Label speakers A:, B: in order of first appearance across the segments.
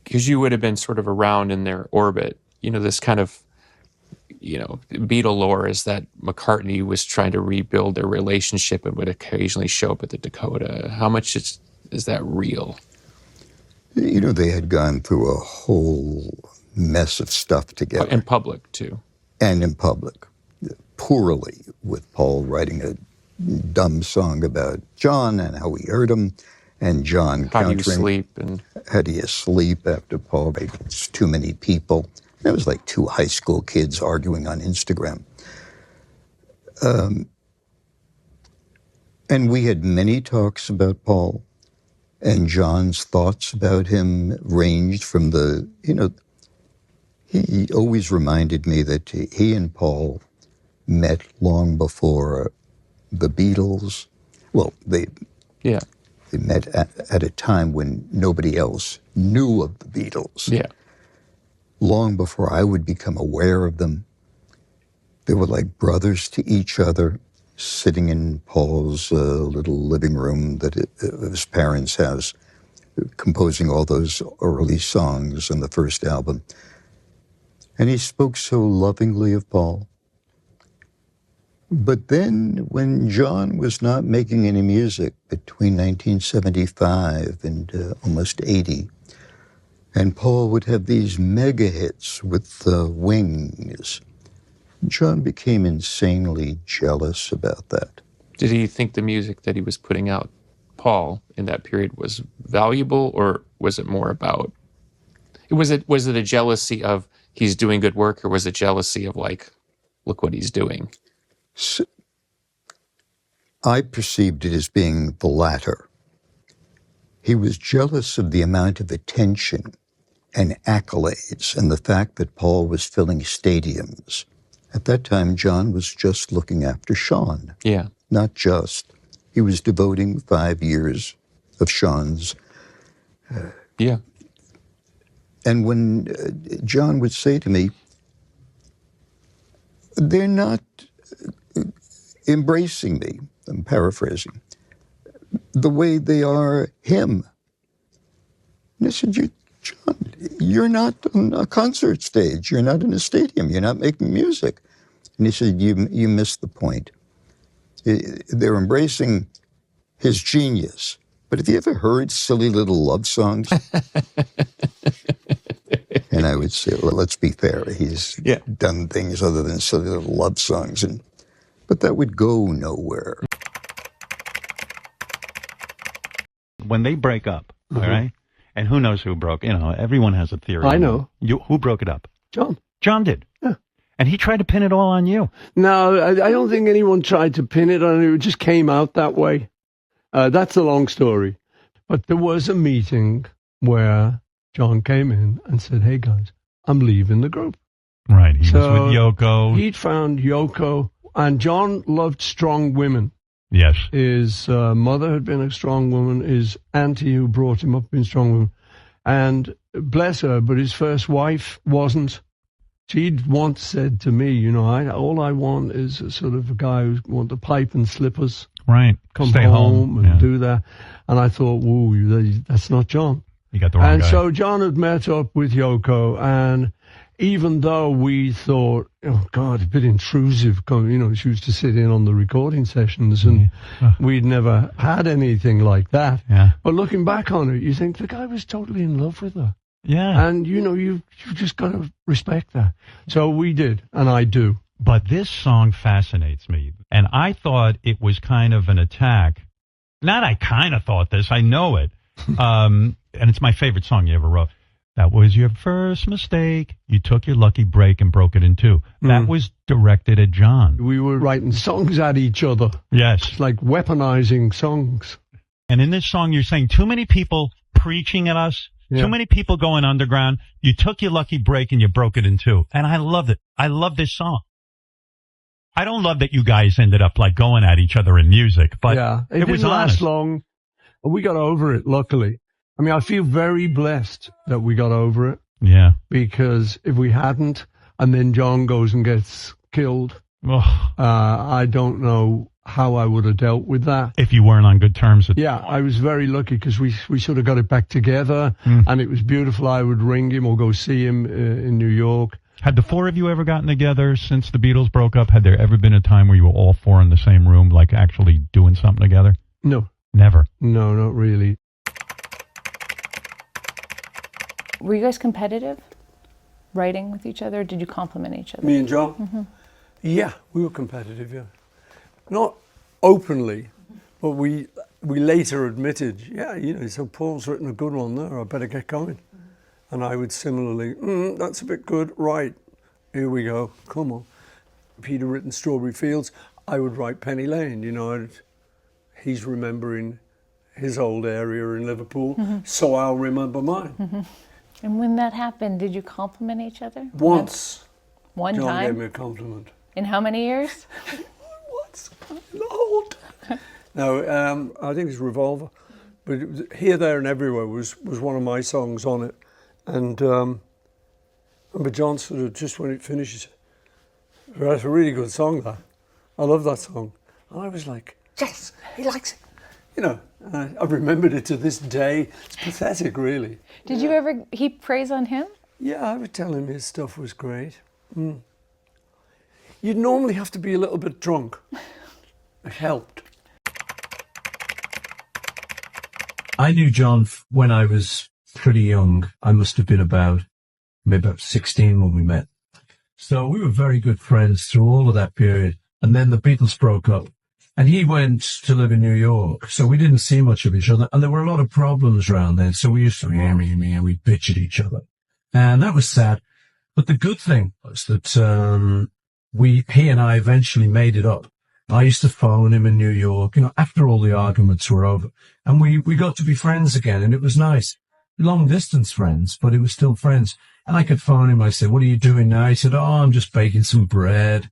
A: because you would have been sort of around in their orbit, this kind of, Beatle lore is that McCartney was trying to rebuild their relationship and would occasionally show up at the Dakota. How much is that real?
B: They had gone through a whole mess of stuff together.
A: In public, too.
B: And in public. Poorly, with Paul writing a dumb song about John and how he hurt him, and John countering.
A: How do you sleep?
B: How do you sleep after Paul? It's too many people. It was like two high school kids arguing on Instagram. And we had many talks about Paul, and John's thoughts about him ranged from he always reminded me that he and Paul met long before the Beatles. Well, they met at a time when nobody else knew of the Beatles.
A: Yeah.
B: Long before I would become aware of them. They were like brothers to each other, sitting in Paul's little living room of his parents' house, composing all those early songs on the first album. And he spoke so lovingly of Paul. But then, when John was not making any music between 1975 and almost 80, and Paul would have these mega hits with Wings, John became insanely jealous about that.
A: Did he think the music that he was putting out, Paul, in that period was valuable, or was it more about... Was it a jealousy of he's doing good work, or was it jealousy of like, look what he's doing?
B: So, I perceived it as being the latter. He was jealous of the amount of attention and accolades and the fact that Paul was filling stadiums. At that time, John was just looking after Sean.
A: Yeah.
B: Not just. He was devoting 5 years of Sean's.
A: Yeah.
B: And when John would say to me, they're not embracing me, I'm paraphrasing, the way they are him. And I said, John, you're not on a concert stage. You're not in a stadium. You're not making music. And he said, you missed the point. They're embracing his genius. But have you ever heard silly little love songs? And I would say, well, let's be fair. He's done things other than silly little love songs. But that would go nowhere.
C: When they break up, all right? And who knows who broke? Everyone has a theory.
D: I know.
C: Who broke it up?
D: John.
C: John did.
D: Yeah.
C: And he tried to pin it all on you.
D: No, I don't think anyone tried to pin it on you. It just came out that way. That's a long story. But there was a meeting where John came in and said, hey, guys, I'm leaving the group.
C: Right. He was with Yoko.
D: He'd found Yoko, and John loved strong women.
C: Yes.
D: His mother had been a strong woman. His auntie who brought him up had been a strong woman. And bless her, but his first wife wasn't. She'd once said to me, all I want is a sort of a guy who wants a pipe and slippers.
C: Right.
D: Come
C: Stay
D: home and do that. And I thought, whoa, that's not John.
C: You got the wrong guy.
D: And so John had met up with Yoko, and even though we thought, oh, God, a bit intrusive, she used to sit in on the recording sessions, and we'd never had anything like that.
C: Yeah.
D: But looking back on it, you think the guy was totally in love with her.
C: Yeah.
D: And, you've just got to respect that. So we did, and I do.
C: But this song fascinates me. And I thought it was kind of an attack. Not I kind of thought this, I know it. And it's my favorite song you ever wrote. That was your first mistake. You took your lucky break and broke it in two. That was directed at John.
D: We were writing songs at each other.
C: Yes.
D: It's like weaponizing songs.
C: And in this song, you're saying too many people preaching at us, too many people going underground. You took your lucky break and you broke it in two. And I loved it. I love this song. I don't love that you guys ended up like going at each other in music, but
D: it
C: was
D: didn't
C: honest.
D: last long. We got over it, luckily. I mean, I feel very blessed that we got over it.
C: Yeah.
D: Because if we hadn't, and then John goes and gets killed, I don't know how I would have dealt with that.
C: If you weren't on good terms with
D: Yeah, I was very lucky because we sort of got it back together, and it was beautiful. I would ring him or go see him in New York.
C: Had the four of you ever gotten together since the Beatles broke up? Had there ever been a time where you were all four in the same room, like actually doing something together?
D: No.
C: Never.
D: No, not really.
E: Were you guys competitive, writing with each other? Or did you compliment each other?
D: Me and John? Yeah, we were competitive, yeah. Not openly, but we later admitted, yeah, you know, so Paul's written a good one there, I better get going. And I would similarly, that's a bit good, right, here we go, come on. If he'd have written Strawberry Fields, I would write Penny Lane, you know, he's remembering his old area in Liverpool, so I'll remember mine.
E: And when that happened, did you compliment each other?
D: Once,
E: One
D: John
E: time?
D: gave me a compliment.
E: In how many years?
D: Once, Lord. No, I think it's Revolver, but it was Here, There and Everywhere was one of my songs on it. And remember John sort of, just when it finishes, that's a really good song, that. I love that song. And I was like, yes, he likes it. You know, I've remembered it to this day. It's pathetic, really.
E: Did you ever heap praise on him?
D: Yeah, I would tell him his stuff was great. You'd normally have to be a little bit drunk. It helped.
F: I knew John when I was pretty young. I must have been maybe about 16 when we met. So we were very good friends through all of that period. And then the Beatles broke up and he went to live in New York. So we didn't see much of each other. And there were a lot of problems around then. So we used to, we'd bitch at each other. And that was sad. But the good thing was that, he and I eventually made it up. I used to phone him in New York, you know, after all the arguments were over. And we got to be friends again, and it was nice. Long distance friends, but it was still friends. And I could phone him. I said, what are you doing now? He said, oh, I'm just baking some bread.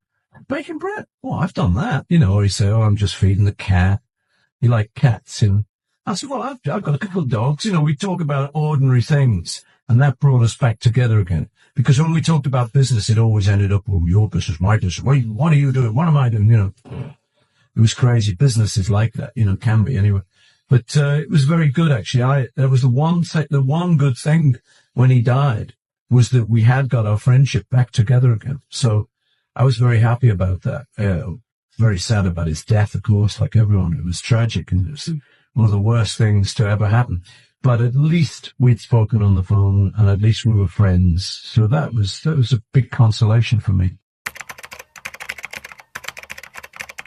F: Baking bread? Oh, I've done that. You know, or he said, oh, I'm just feeding the cat. You like cats? And I said, well, I've got a couple of dogs. You know, we talk about ordinary things. And that brought us back together again. Because when we talked about business, it always ended up, well, your business, my business. What are you doing? What am I doing? You know, it was crazy. Business is like that, you know, can be anyway. But it was very good, actually. There was the one good thing when he died was that we had got our friendship back together again. So I was very happy about that. Very sad about his death, of course, like everyone. It was tragic and it was one of the worst things to ever happen. But at least we'd spoken on the phone and at least we were friends. So that was a big consolation for me.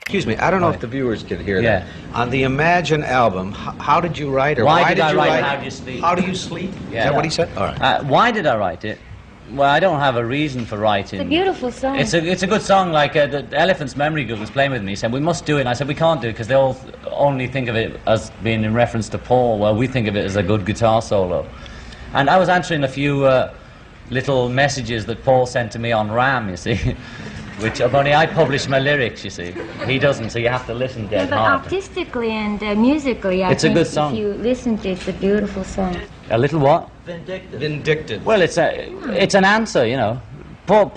G: Excuse me, I don't know if the viewers can hear that. On the Imagine album, how did you write, or why did you write it?
H: How do you sleep?
G: How do you sleep?
H: Yeah.
G: Is that what he said? All right.
H: Why did I write it? Well, I don't have a reason for writing.
I: It's a beautiful song.
H: It's a good song. Like the Elephant's Memory Group was playing with me, saying we must do it. And I said we can't do it because they all only think of it as being in reference to Paul. Well, we think of it as a good guitar solo. And I was answering a few little messages that Paul sent to me on RAM, you see, which only I publish my lyrics, you see. He doesn't, so you have to listen dead
I: but
H: hard.
I: artistically and musically, I think
H: a good song.
I: if you listen to it, it's a beautiful song.
H: A little what?
G: Vindicted.
H: Well, it's an answer, you know. Paul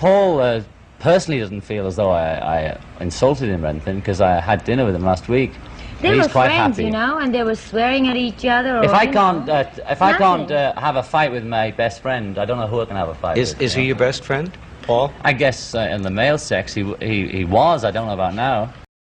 H: personally doesn't feel as though I insulted him or anything because I had dinner with him last week.
I: They
H: He's
I: were
H: quite
I: friends,
H: happy.
I: you know, and they were swearing at each other. Or,
H: If I
I: you
H: can't,
I: know,
H: if I can't
I: nothing.
H: have a fight with my best friend, I don't know who I can have a fight with.
G: Is he your best friend, Paul?
H: I guess in the male sex he was. I don't know about now.